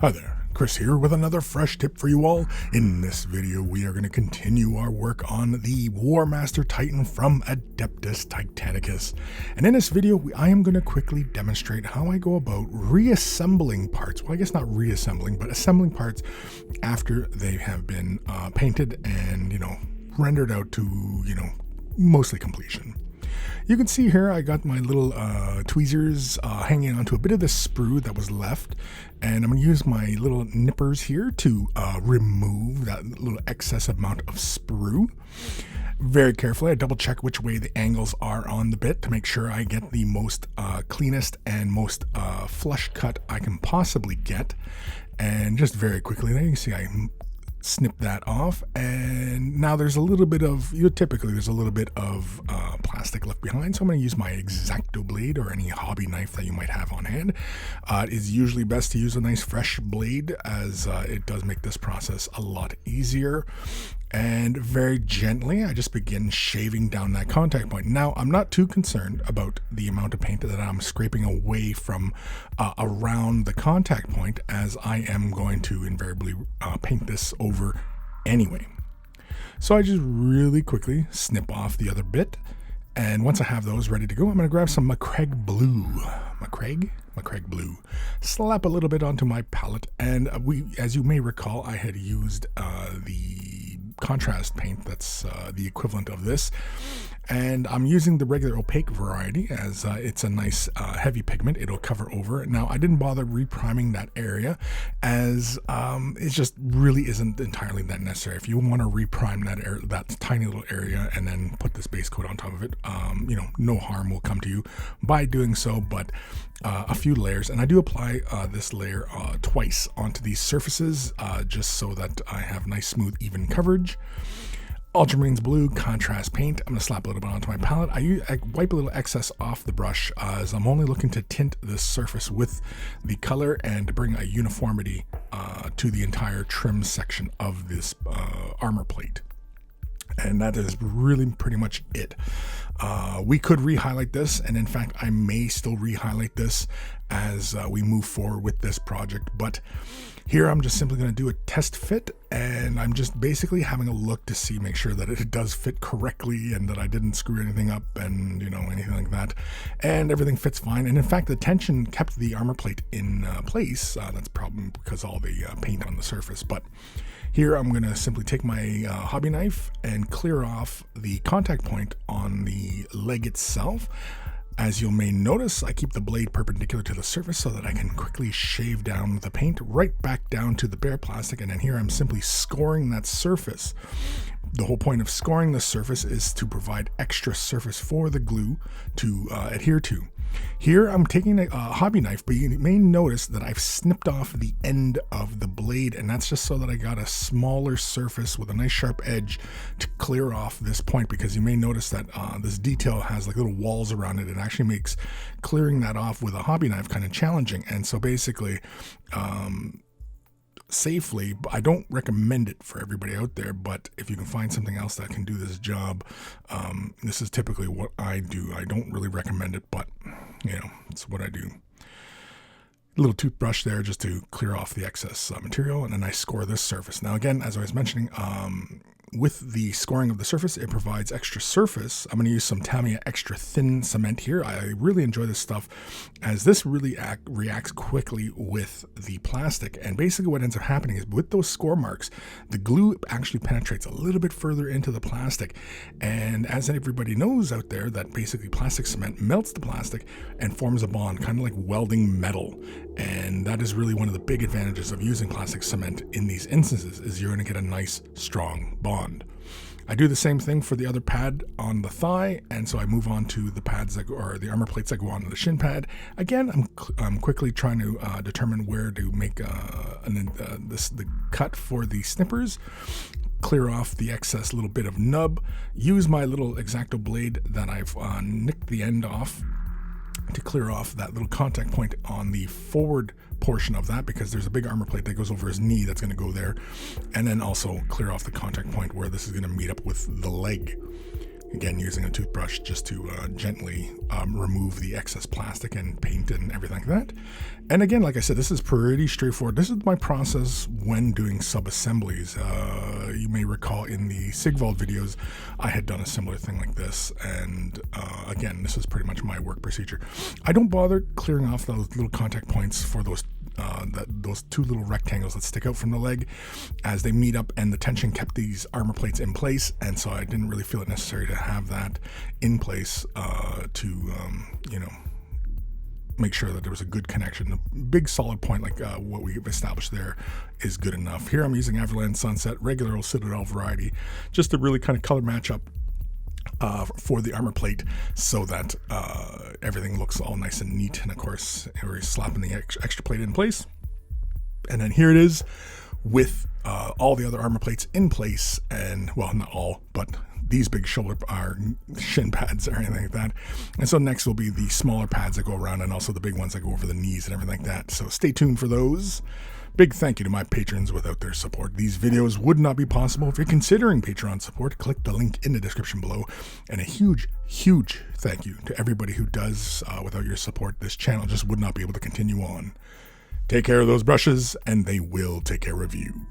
Hi there, Chris here with another fresh tip for you all. In this video, we are going to continue our work on the Warmaster Titan from Adeptus Titanicus. And in this video, I am going to quickly demonstrate how I go about reassembling parts. Well, I guess not reassembling, but assembling parts after they have been painted and, rendered out to, mostly completion. You can see here I got my little tweezers hanging onto a bit of the sprue that was left, and I'm going to use my little nippers here to remove that little excess amount of sprue. Very carefully, I double check which way the angles are on the bit to make sure I get the most cleanest and most flush cut I can possibly get. And just very quickly, there you can see I snip that off, and now there's a little bit of, typically there's a little bit of plastic left behind, so I'm going to use my X-Acto blade or any hobby knife that you might have on hand. It is usually best to use a nice fresh blade, as it does make this process a lot easier. And very gently, I just begin shaving down that contact point. Now, I'm not too concerned about the amount of paint that I'm scraping away from around the contact point, as I am going to invariably paint this over anyway. So I just really quickly snip off the other bit. And once I have those ready to go, I'm going to grab some Macragge Blue. Macragge Blue. Slap a little bit onto my palette. And as you may recall, I had used the contrast paint that's the equivalent of this, and I'm using the regular opaque variety, as it's a nice heavy pigment. It'll cover over. Now, I didn't bother repriming that area, as it just really isn't entirely that necessary. If you want to reprime that tiny little area and then put this base coat on top of it, no harm will come to you by doing so. But a few layers, and I do apply this layer twice onto these surfaces, just so that I have nice, smooth, even coverage. Ultramarines Blue contrast paint. I'm going to slap a little bit onto my palette. I wipe a little excess off the brush, as I'm only looking to tint this surface with the color and to bring a uniformity to the entire trim section of this armor plate. And that is really pretty much it. We could re-highlight this, and in fact I may still re-highlight this as we move forward with this project, but here I'm just simply going to do a test fit, and I'm just basically having a look to make sure that it does fit correctly and that I didn't screw anything up and anything like that, and everything fits fine. And in fact, the tension kept the armor plate in place. That's probably because all the paint on the surface. But here I'm going to simply take my hobby knife and clear off the contact point on the leg itself. As you may notice, I keep the blade perpendicular to the surface so that I can quickly shave down the paint right back down to the bare plastic, and then here I'm simply scoring that surface. The whole point of scoring the surface is to provide extra surface for the glue to adhere to. Here I'm taking a hobby knife, but you may notice that I've snipped off the end of the blade, and that's just so that I got a smaller surface with a nice sharp edge to clear off this point, because you may notice that this detail has like little walls around it. It actually makes clearing that off with a hobby knife kind of challenging. And so basically, safely, I don't recommend it for everybody out there, but if you can find something else that can do this job, this is typically what I do. I don't really recommend it, but it's what I do. A little toothbrush there just to clear off the excess material, and then I score this surface. Now again, as I was mentioning, with the scoring of the surface, it provides extra surface. I'm going to use some Tamiya extra thin cement here. I really enjoy this stuff, as this really reacts quickly with the plastic. And basically what ends up happening is with those score marks, the glue actually penetrates a little bit further into the plastic. And as everybody knows out there, that basically plastic cement melts the plastic and forms a bond, kind of like welding metal. And that is really one of the big advantages of using plastic cement in these instances, is you're going to get a nice, strong bond. I do the same thing for the other pad on the thigh, and so I move on to the pads or the armor plates that go onto the shin pad. Again, I'm quickly trying to determine where to make the cut for the snippers. Clear off the excess little bit of nub. Use my little X-Acto blade that I've nicked the end off to clear off that little contact point on the forward portion of that, because there's a big armor plate that goes over his knee that's going to go there, and then also clear off the contact point where this is going to meet up with the leg. Again, using a toothbrush just to gently remove the excess plastic and paint and everything like that. And again, like I said, this is pretty straightforward. This is my process when doing sub-assemblies. You may recall in the Sigvald videos, I had done a similar thing like this. And again, this is pretty much my work procedure. I don't bother clearing off those little contact points for those two little rectangles that stick out from the leg, as they meet up, and the tension kept these armor plates in place, and so I didn't really feel it necessary to have that in place to make sure that there was a good connection. The big solid point like what we've established there is good enough. Here I'm using Everland Sunset, regular old Citadel variety, just to really kind of color match up for the armor plate, so that everything looks all nice and neat. And of course, we're slapping the extra plate in place, and then here it is with all the other armor plates in place. And well, not all, but these big shoulder are shin pads or anything like that. And so next will be the smaller pads that go around, and also the big ones that go over the knees and everything like that. So stay tuned for those. Big thank you to my patrons. Without their support, these videos would not be possible. If you're considering Patreon support, click the link in the description below. And a huge, huge thank you to everybody who does. Without your support, this channel just would not be able to continue on. Take care of those brushes, and they will take care of you.